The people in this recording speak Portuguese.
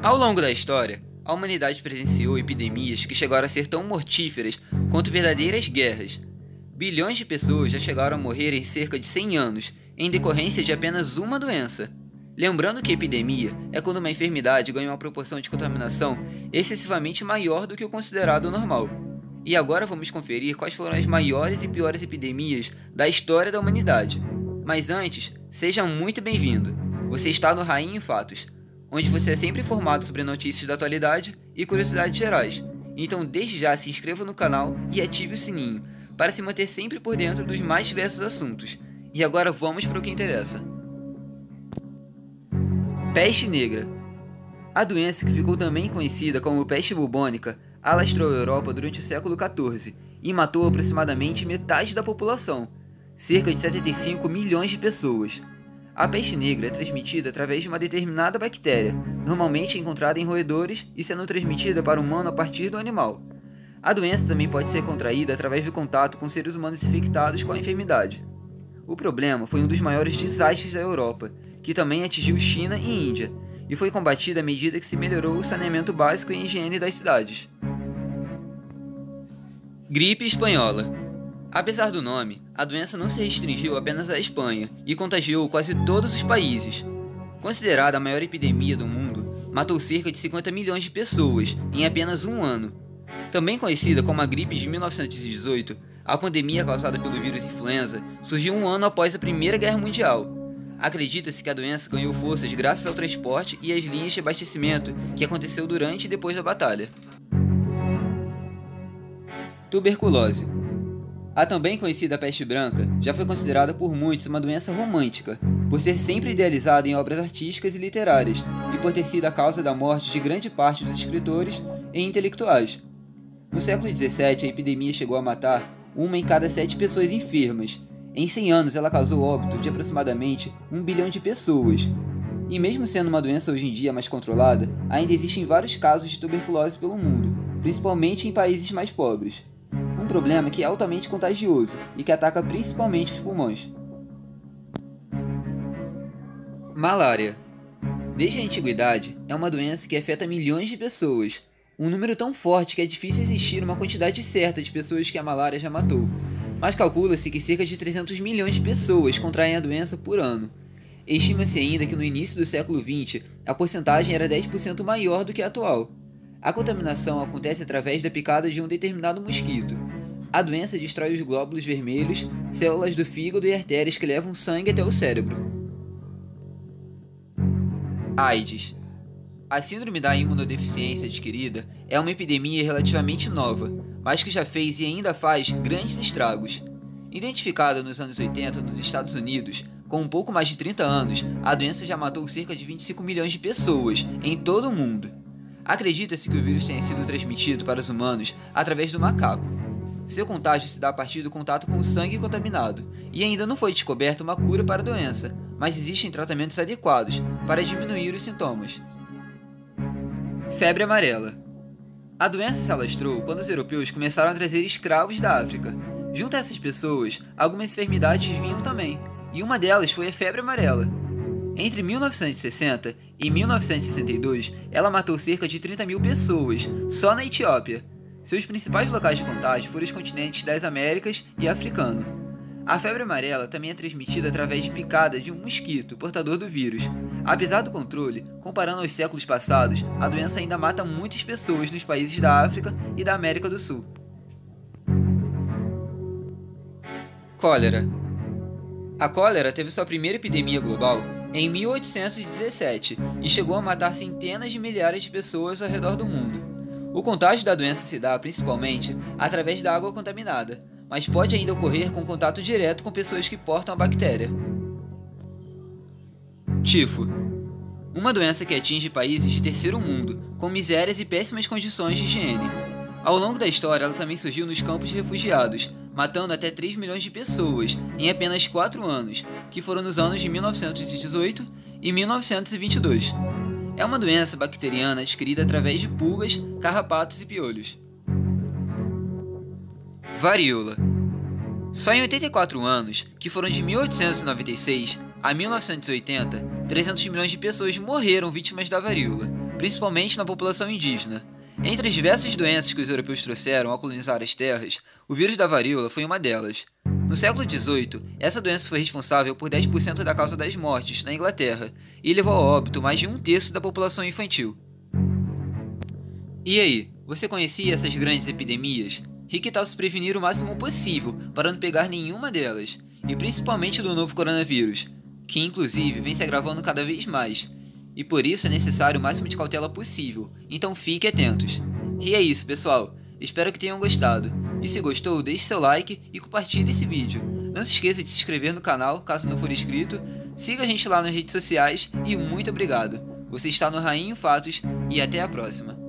Ao longo da história, a humanidade presenciou epidemias que chegaram a ser tão mortíferas quanto verdadeiras guerras. Bilhões de pessoas já chegaram a morrer em cerca de 100 anos, em decorrência de apenas uma doença. Lembrando que epidemia é quando uma enfermidade ganha uma proporção de contaminação excessivamente maior do que o considerado normal. E agora vamos conferir quais foram as maiores e piores epidemias da história da humanidade. Mas antes, seja muito bem-vindo. Você está no Rainha em Fatos, onde você é sempre informado sobre notícias da atualidade e curiosidades gerais. Então desde já se inscreva no canal e ative o sininho, para se manter sempre por dentro dos mais diversos assuntos. E agora vamos para o que interessa. Peste Negra. A doença, que ficou também conhecida como peste bubônica, alastrou a Europa durante o século XIV e matou aproximadamente metade da população, cerca de 75 milhões de pessoas. A peste negra é transmitida através de uma determinada bactéria, normalmente encontrada em roedores e sendo transmitida para o humano a partir do animal. A doença também pode ser contraída através do contato com seres humanos infectados com a enfermidade. O problema foi um dos maiores desastres da Europa, que também atingiu China e Índia, e foi combatida à medida que se melhorou o saneamento básico e a higiene das cidades. Gripe espanhola. Apesar do nome, a doença não se restringiu apenas à Espanha e contagiou quase todos os países. Considerada a maior epidemia do mundo, matou cerca de 50 milhões de pessoas em apenas um ano. Também conhecida como a gripe de 1918, a pandemia causada pelo vírus influenza surgiu um ano após a Primeira Guerra Mundial. Acredita-se que a doença ganhou forças graças ao transporte e às linhas de abastecimento que aconteceu durante e depois da batalha. Tuberculose. A também conhecida peste branca já foi considerada por muitos uma doença romântica, por ser sempre idealizada em obras artísticas e literárias, e por ter sido a causa da morte de grande parte dos escritores e intelectuais. No século XVII, a epidemia chegou a matar uma em cada 7 pessoas enfermas. Em 100 anos, ela causou óbito de aproximadamente 1 bilhão de pessoas. E mesmo sendo uma doença hoje em dia mais controlada, ainda existem vários casos de tuberculose pelo mundo, principalmente em países mais pobres. Um problema que é altamente contagioso e que ataca principalmente os pulmões. Malária. Desde a antiguidade, é uma doença que afeta milhões de pessoas, um número tão forte que é difícil existir uma quantidade certa de pessoas que a malária já matou, mas calcula-se que cerca de 300 milhões de pessoas contraem a doença por ano. Estima-se ainda que no início do século XX, a porcentagem era 10% maior do que a atual. A contaminação acontece através da picada de um determinado mosquito. A doença destrói os glóbulos vermelhos, células do fígado e artérias que levam sangue até o cérebro. AIDS. A síndrome da imunodeficiência adquirida é uma epidemia relativamente nova, mas que já fez e ainda faz grandes estragos. Identificada nos anos 80 nos Estados Unidos, com um pouco mais de 30 anos, a doença já matou cerca de 25 milhões de pessoas em todo o mundo. Acredita-se que o vírus tenha sido transmitido para os humanos através do macaco. Seu contágio se dá a partir do contato com o sangue contaminado, e ainda não foi descoberta uma cura para a doença, mas existem tratamentos adequados para diminuir os sintomas. Febre amarela. A doença se alastrou quando os europeus começaram a trazer escravos da África. Junto a essas pessoas, algumas enfermidades vinham também, e uma delas foi a febre amarela. Entre 1960 e 1962, ela matou cerca de 30 mil pessoas, só na Etiópia. Seus principais locais de contágio foram os continentes das Américas e africano. A febre amarela também é transmitida através de picada de um mosquito portador do vírus. Apesar do controle, comparando aos séculos passados, a doença ainda mata muitas pessoas nos países da África e da América do Sul. Cólera. A cólera teve sua primeira epidemia global em 1817 e chegou a matar centenas de milhares de pessoas ao redor do mundo. O contágio da doença se dá principalmente através da água contaminada, mas pode ainda ocorrer com contato direto com pessoas que portam a bactéria. Tifo. Uma doença que atinge países de terceiro mundo, com misérias e péssimas condições de higiene. Ao longo da história, ela também surgiu nos campos de refugiados, matando até 3 milhões de pessoas em apenas 4 anos, que foram nos anos de 1918 e 1922. É uma doença bacteriana adquirida através de pulgas, carrapatos e piolhos. Varíola. Só em 84 anos, que foram de 1896 Há 1980, 300 milhões de pessoas morreram vítimas da varíola, principalmente na população indígena. Entre as diversas doenças que os europeus trouxeram ao colonizar as terras, o vírus da varíola foi uma delas. No século XVIII, essa doença foi responsável por 10% da causa das mortes na Inglaterra e levou ao óbito mais de 1/3 da população infantil. E aí, você conhecia essas grandes epidemias? E que tal se prevenir o máximo possível para não pegar nenhuma delas, e principalmente do novo coronavírus, que inclusive vem se agravando cada vez mais, e por isso é necessário o máximo de cautela possível, então fiquem atentos. E é isso, pessoal, espero que tenham gostado, e se gostou, deixe seu like e compartilhe esse vídeo. Não se esqueça de se inscrever no canal, caso não for inscrito, siga a gente lá nas redes sociais e muito obrigado. Você está no Rainho Fatos e até a próxima.